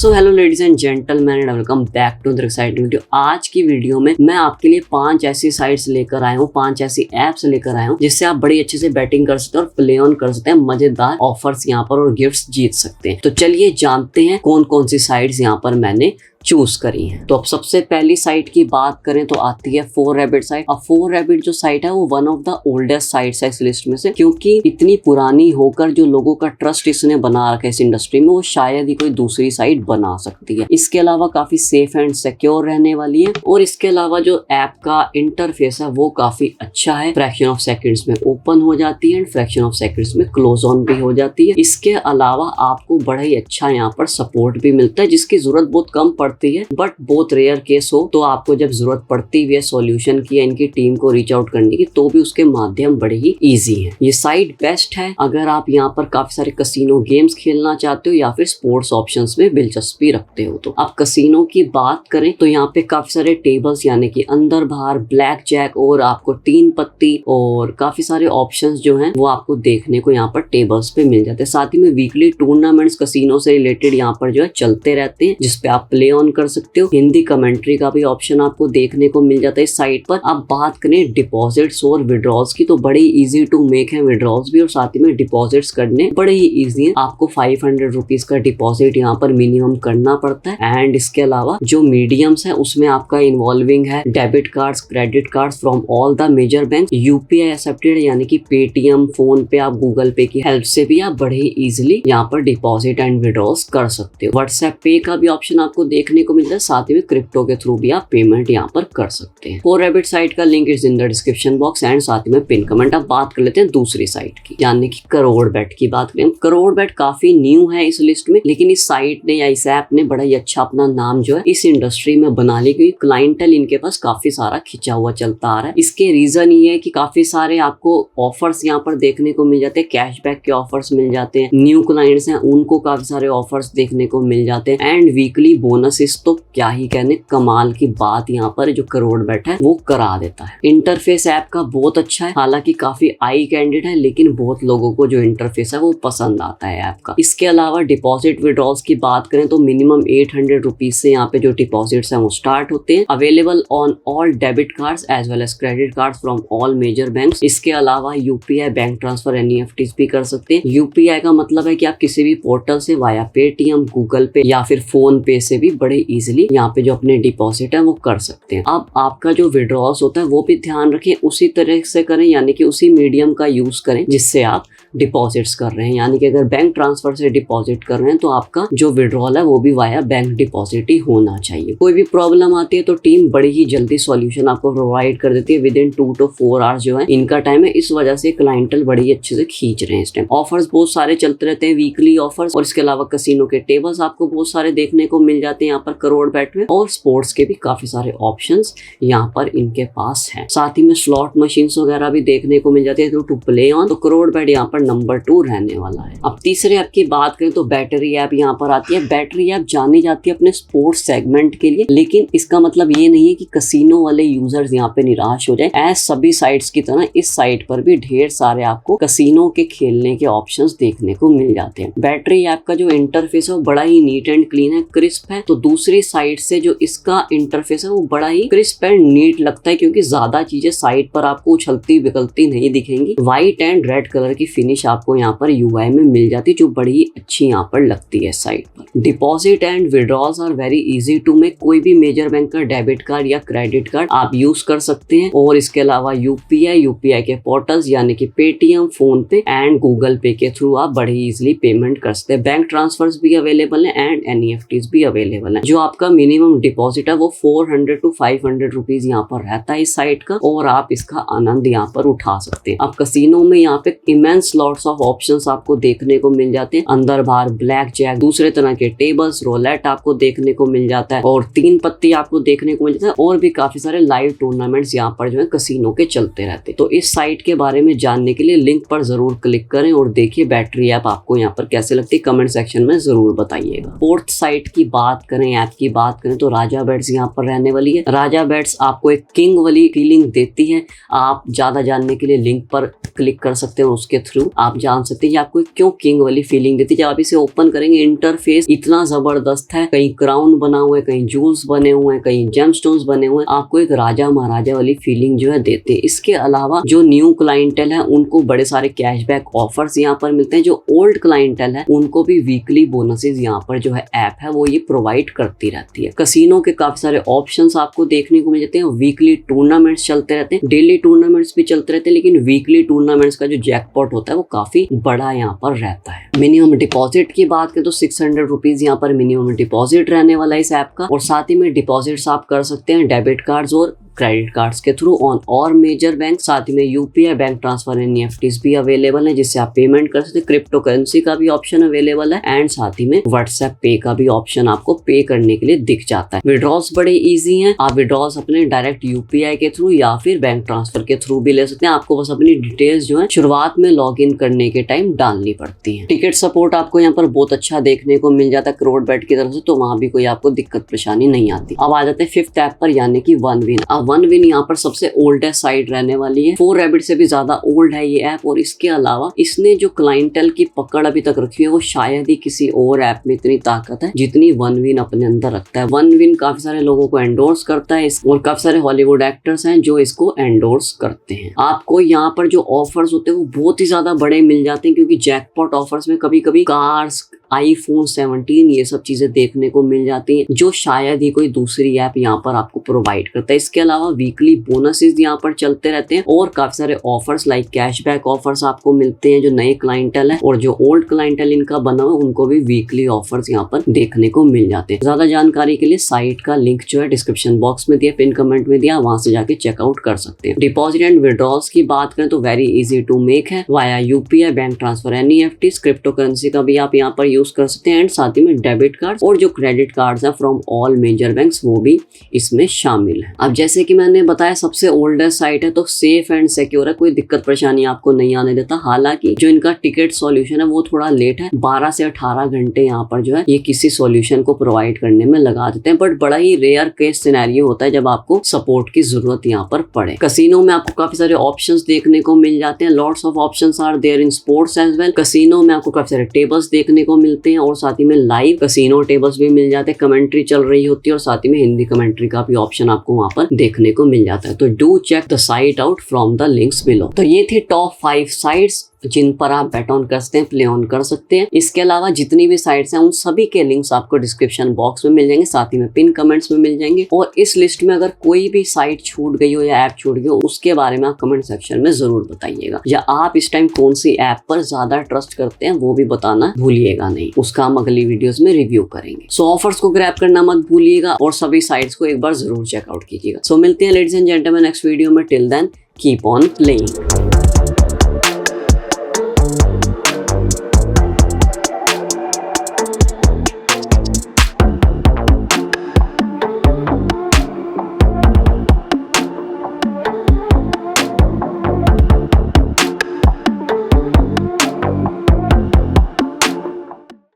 So hello ladies and gentleman and welcome back to the exciting video. आज की video में मैं आपके लिए 5 ऐसी साइट्स लेकर आया हूँ, 5 ऐसी एप्स लेकर आया हूँ जिससे आप बड़ी अच्छे से बैटिंग कर सकते हैं और प्ले ऑन कर सकते हैं, मजेदार ऑफर्स यहाँ पर और गिफ्ट्स जीत सकते हैं। तो चलिए जानते हैं कौन कौन सी साइट्स यहाँ पर मैंने चूज करी है। तो अब सबसे पहली साइट की बात करें तो आती है 4rabbit साइट। अब 4rabbit जो साइट है वो one of the oldest sites है इस लिस्ट में से, क्योंकि इतनी पुरानी होकर जो लोगों का ट्रस्ट इसने बना रखा है इस इंडस्ट्री में, वो शायद ही कोई दूसरी साइट बना सकती है। इसके अलावा काफी सेफ एंड सिक्योर रहने वाली है और इसके अलावा जो ऐप का इंटरफेस है वो काफी अच्छा है। फ्रैक्शन ऑफ सेकंड्स में ओपन हो जाती है एंड फ्रैक्शन ऑफ सेकंड्स में क्लोज ऑन भी हो जाती है। इसके अलावा आपको बड़ा ही अच्छा यहाँ पर सपोर्ट भी मिलता है, जिसकी जरूरत बहुत कम पड़ती है, बट बहुत रेयर केस हो तो आपको जब जरूरत पड़ती है सॉल्यूशन की या इनकी टीम को रीच आउट करने की, तो भी उसके माध्यम बड़े ही इजी है। ये साइट बेस्ट है अगर आप यहाँ पर काफी सारे कसिनो गेम्स खेलना चाहते हो या फिर स्पोर्ट्स ऑप्शंस में दिलचस्पी रखते हो। तो आप कसिनो की बात करें तो यहाँ पे काफी सारे टेबल्स यानी कि अंदर बाहर, ब्लैक जैक और आपको 3 पत्ती और काफी सारे ऑप्शंस जो हैं वो आपको देखने को यहाँ पर टेबल्स पे मिल जाते हैं। साथ ही में वीकली टूर्नामेंट्स कसिनो से रिलेटेड यहाँ पर जो है चलते रहते हैं, जिसपे आप प्ले ऑन कर सकते हो। हिंदी कमेंट्री का भी ऑप्शन आपको देखने को मिल जाता है इस साइट पर। अब बात करें डिपॉजिट्स और विड्रॉल्स की, तो बड़े इजी टू मेक है विड्रॉल्स भी और साथ ही में डिपॉजिट्स करने बड़े ही इजी है। आपको 500 रुपीज का डिपॉजिट यहाँ पर मिनिमम करना पड़ता है एंड इसके अलावा जो मीडियम्स है उसमें आपका इन्वॉल्विंग है debit cards, credit cards from all the major bank. UPI accepted है यानी कि पेटीएम, फोन पे, आप गूगल पे की हेल्प से भी आप बड़े ही इजिली यहाँ पर डिपॉजिट एंड विड्रॉल्स कर सकते हो। व्हाट्सएप पे का भी ऑप्शन आपको देखने को मिलता है, साथ ही में क्रिप्टो के थ्रू भी आप पेमेंट यहाँ पर कर सकते हैं। 4rabbit साइट का link is in the description box and साथ ही में पिन कमेंट। अब बात कर लेते हैं दूसरी साइट की, यानी कि करोड़बेट की बात करें। करोड़बेट काफी न्यू है इस लिस्ट में, लेकिन इस साइट ने या इस ऐप ने बड़ा ही अच्छा अपना नाम जो है इस इंडस्ट्री में बना लिया, क्योंकि क्लाइंटल इनके पास काफी सारा खिंचा हुआ चलता आ रहा है। इसके रीजन ये है कि काफी सारे आपको ऑफर्स यहाँ पर देखने को मिल जाते हैं, कैशबैक के ऑफर्स मिल जाते हैं, न्यू क्लाइंट्स हैं उनको काफी सारे ऑफर्स देखने को मिल जाते हैं एंड वीकली बोनसेस तो क्या ही कहने, कमाल की बात यहाँ पर जो करोड़बेट है वो करा देता है। इंटरफेस ऐप का बहुत अच्छा है, हालांकि काफी आई कैंडिड है, लेकिन बहुत लोगों को जो इंटरफेस है वो पसंद आता है ऐप का। इसके अलावा डिपॉजिट विड्रॉल्स की बात करें तो मिनिमम 800 रुपीज से यहाँ पे जो डिपॉजिट्स हैं वो स्टार्ट होते हैं। Available on all debit cards as well as credit cards from all major banks. इसके अलावा यूपीआई बैंक ट्रांसफर एनईएफटीज भी कर सकते हैं। यूपीआई का मतलब है कि आप किसी भी पोर्टल से वाया पेटीएम, गूगल पे या फिर फोन पे से भी बड़े इजिली यहाँ पे जो अपने डिपॉजिट है वो कर सकते हैं। अब आपका जो विड्रॉल्स होता है वो भी ध्यान रखें उसी तरह से करें, यानी कि उसी मीडियम का यूज करें जिससे आप डिपॉजिट्स कर रहे हैं। यानी कि अगर बैंक ट्रांसफर से डिपॉजिट कर रहे हैं तो आपका जो विड्रॉल है वो भी वाया बैंक डिपॉजिट ही होना चाहिए। कोई भी प्रॉब्लम आती है तो टीम बड़ी ही जल्दी सॉल्यूशन आपको प्रोवाइड कर देती है। विद इन 2 to 4 आवर्स जो है इनका टाइम है, इस वजह से क्लाइंटल बड़ी अच्छे से खींच रहे हैं इस टाइम। ऑफर्स बहुत सारे चलते रहते हैं, वीकली ऑफर्स, और इसके अलावा कसिनो के टेबल्स आपको बहुत सारे देखने को मिल जाते हैं यहाँ पर करोड़बेट में, और स्पोर्ट्स के भी काफी सारे ऑप्शंस यहाँ पर इनके पास है। साथ ही में स्लॉट मशीन्स वगैरह भी देखने को मिल जाते हैं टू प्ले ऑन। तो करोड़बेट यहाँ पर नंबर 2 रहने वाला है। अब तीसरे ऐप की बात करें तो बैटरी ऐप यहाँ पर आती है। बैटरी ऐप जानी जाती है अपने स्पोर्ट्स सेगमेंट के लिए, लेकिन इसका मतलब ये नहीं है कि कसिनो वाले यूजर्स यहाँ पे निराश हो जाए। एज सभी साइट्स की तरह इस साइट पर भी ढेर सारे आपको कसिनो के खेलने के ऑप्शंस देखने को मिल जाते हैं। बैटरी ऐप का जो इंटरफेस है वो बड़ा ही नीट एंड क्लीन है, क्रिस्प है। तो दूसरी साइट से जो इसका इंटरफेस है वो बड़ा ही क्रिस्प एंड नीट लगता है, क्योंकि ज्यादा चीजें साइट पर आपको उछलती विकलती नहीं दिखेंगी। व्हाइट एंड रेड कलर की फिनिश आपको यहाँ पर यूआई में मिल जाती है, जो बड़ी अच्छी यहाँ पर लगती है साइट पर। Deposit and withdrawals are very easy to make. कोई भी मेजर बैंक का डेबिट कार्ड या क्रेडिट कार्ड आप यूज कर सकते हैं, और इसके अलावा यूपीआई के पोर्टल्स यानी कि पेटीएम, फोन पे एंड गूगल पे के थ्रू आप बड़ी इजिली पेमेंट कर सकते हैं। बैंक ट्रांसफर्स भी अवेलेबल है एंड एनईएफटीज भी अवेलेबल है। जो आपका मिनिमम डिपॉजिट है वो 400 to 500 रुपीज यहाँ पर रहता है इस साइट का, और आप इसका आनंद यहाँ पर उठा सकते हैं। अब कसिनो में यहाँ पे इमेंस लॉट्स ऑफ ऑप्शंस आपको देखने को मिल जाते हैं। अंदर बाहर ब्लैक जैक, दूसरे तरह के टेबल्स, रोलेट आपको देखने को मिल जाता है, और 3 पत्ती आपको देखने को मिल जाता है, और भी काफी सारे लाइव टूर्नामेंट्स यहाँ पर जो है कसिनो के चलते रहते हैं। तो इस साइट के बारे में जानने के लिए लिंक पर जरूर क्लिक करें और देखिए बैटरी ऐप आपको यहाँ पर कैसे लगती है, कमेंट सेक्शन में जरूर बताइएगा। फोर्थ साइट की बात करें, ऐप की बात करें तो राजा बेट्स यहाँ पर रहने वाली है। राजा बेट्स आपको एक किंग वाली फीलिंग देती है। आप ज्यादा जानने के लिए लिंक पर क्लिक कर सकते हो उसके थ्रू, आप जान सकते हैं कि आपको क्यों किंग वाली फीलिंग देती है। जब आप इसे ओपन करेंगे इंटरफेस इतना जबरदस्त है, कहीं क्राउन बना हुआ है, कहीं जूल्स बने हुए हैं, कहीं जेमस्टोन्स बने हुए हैं, आपको एक राजा महाराजा वाली फीलिंग जो है देते हैं। इसके अलावा जो न्यू क्लाइंटल है उनको बड़े सारे कैशबैक ऑफर्स यहाँ पर मिलते हैं। जो ओल्ड क्लाइंटल है उनको भी वीकली बोनसेस यहाँ पर जो है ऐप है वो ये प्रोवाइड करती रहती है। कसिनो के काफी सारे ऑप्शंस आपको देखने को मिल जाते हैं। वीकली टूर्नामेंट्स चलते रहते हैं, डेली टूर्नामेंट्स भी चलते रहते हैं, लेकिन वीकली टूर्नामेंट्स का जो जैकपॉट होता है वो काफी बड़ा यहाँ पर रहता है। मिनिमम डिपॉजिट की बात करें तो 600 रुपीज यहाँ पर मिनिमम डिपॉजिट रहने वाला है इस ऐप का, और साथ ही में डिपॉजिट्स आप कर सकते हैं डेबिट कार्ड्स और क्रेडिट कार्ड्स के थ्रू ऑन और मेजर बैंक। साथ ही में यूपीआई बैंक ट्रांसफर एनईएफटीज भी अवेलेबल है जिससे आप पेमेंट कर सकते हैं। क्रिप्टो करेंसी का भी ऑप्शन अवेलेबल है एंड साथ ही में व्हाट्सएप पे का भी ऑप्शन आपको पे करने के लिए दिख जाता है। विड्रॉल्स बड़े इजी हैं, आप विड्रॉल्स अपने डायरेक्ट यूपीआई के थ्रू या फिर बैंक ट्रांसफर के थ्रू भी ले सकते हैं। आपको बस अपनी डिटेल्स जो है शुरुआत में लॉग इन करने के टाइम डालनी पड़ती है। टिकट सपोर्ट आपको यहाँ पर बहुत अच्छा देखने को मिल जाता है करोड़ बैट की तरफ से, तो वहां भी कोई आपको दिक्कत परेशानी नहीं आती। अब आ जाते हैं फिफ्थ ऐप पर यानी कि वन विन। वन विन यहाँ पर सबसे ओल्डेस्ट साइट रहने वाली है, 4 रैबिट से भी ज्यादा ओल्ड है ये ऐप। और इसके अलावा इसने जो क्लाइंटल की पकड़ अभी तक रखी है वो शायद ही किसी और ऐप में इतनी ताकत है जितनी वन विन अपने अंदर रखता है। वन विन काफी सारे लोगों को एंडोर्स करता है और काफी सारे हॉलीवुड एक्टर्स हैं जो इसको एंडोर्स करते हैं। आपको यहाँ पर जो ऑफर्स होते हैं वो बहुत ही ज्यादा बड़े मिल जाते हैं, क्योंकि जैकपॉट ऑफर्स में कभी कभी कार्स, आईफोन 17 ये सब चीजें देखने को मिल जाती हैं जो शायद ही कोई दूसरी ऐप यहाँ पर आपको प्रोवाइड करता है। इसके अलावा वीकली बोनसेस यहाँ पर चलते रहते हैं और काफी सारे ऑफर्स लाइक कैशबैक ऑफर्स आपको मिलते हैं जो नए क्लाइंटल है, और जो ओल्ड क्लाइंटल इनका बना हुआ उनको भी वीकली ऑफर्स यहाँ पर देखने को मिल जाते हैं। ज्यादा जानकारी के लिए साइट का लिंक जो है डिस्क्रिप्शन बॉक्स में दिया, पिन कमेंट में दिया, वहां से जाके चेकआउट कर सकते हैं। डिपॉजिट एंड विड्रॉल्स की बात करें तो वेरी इजी टू मेक है via UPI, bank transfer, NEFT, crypto currency का भी आप यहाँ पर यूज कर सकते हैं एंड साथ ही में डेबिट कार्ड और जो क्रेडिट कार्ड्स हैं फ्रॉम ऑल मेजर बैंक्स वो भी इसमें शामिल है। अब जैसे कि मैंने बताया सबसे ओल्डेस्ट साइट है तो सेफ एंड सिक्योर है, कोई दिक्कत परेशानी आपको नहीं आने देता। हालांकि जो इनका टिकट सॉल्यूशन है वो थोड़ा लेट है, 12 से 18 घंटे यहाँ पर जो है ये किसी सॉल्यूशन को प्रोवाइड करने में लगा देते हैं, बट बड़ा ही रेयर केस सिनेरियो होता है जब आपको सपोर्ट की जरूरत यहाँ पर पड़े। कसिनो में आपको काफी सारे ऑप्शंस देखने को मिल जाते हैं, lots of options are there in sports as well. Casino में आपको काफी सारे टेबल्स देखने को मिलते हैं और साथ ही में लाइव कसिनो टेबल्स भी मिल जाते हैं, कमेंट्री चल रही होती है और साथ ही में हिंदी कमेंट्री का भी ऑप्शन आपको वहां पर देखने को मिल जाता है। तो do check the site out from the links below. तो ये थी टॉप 5 साइट्स जिन पर आप बेट ऑन कर सकते हैं, प्ले ऑन कर सकते हैं। इसके अलावा जितनी भी साइट्स हैं उन सभी के लिंक्स आपको डिस्क्रिप्शन बॉक्स में मिल जाएंगे, साथ ही में पिन कमेंट्स में मिल जाएंगे। और इस लिस्ट में अगर कोई भी साइट छूट गई हो या ऐप छूट गई हो उसके बारे में आप कमेंट सेक्शन में जरूर बताइएगा, या आप इस टाइम कौन सी ऐप पर ज्यादा ट्रस्ट करते हैं वो भी बताना भूलिएगा नहीं, उसका हम अगली वीडियोस में रिव्यू करेंगे। सो ऑफर्स को ग्रैब करना मत भूलिएगा और सभी साइट्स को एक बार जरूर चेकआउट कीजिएगा। सो मिलते हैं ladies and gentleman next video में। Till then keep on playing.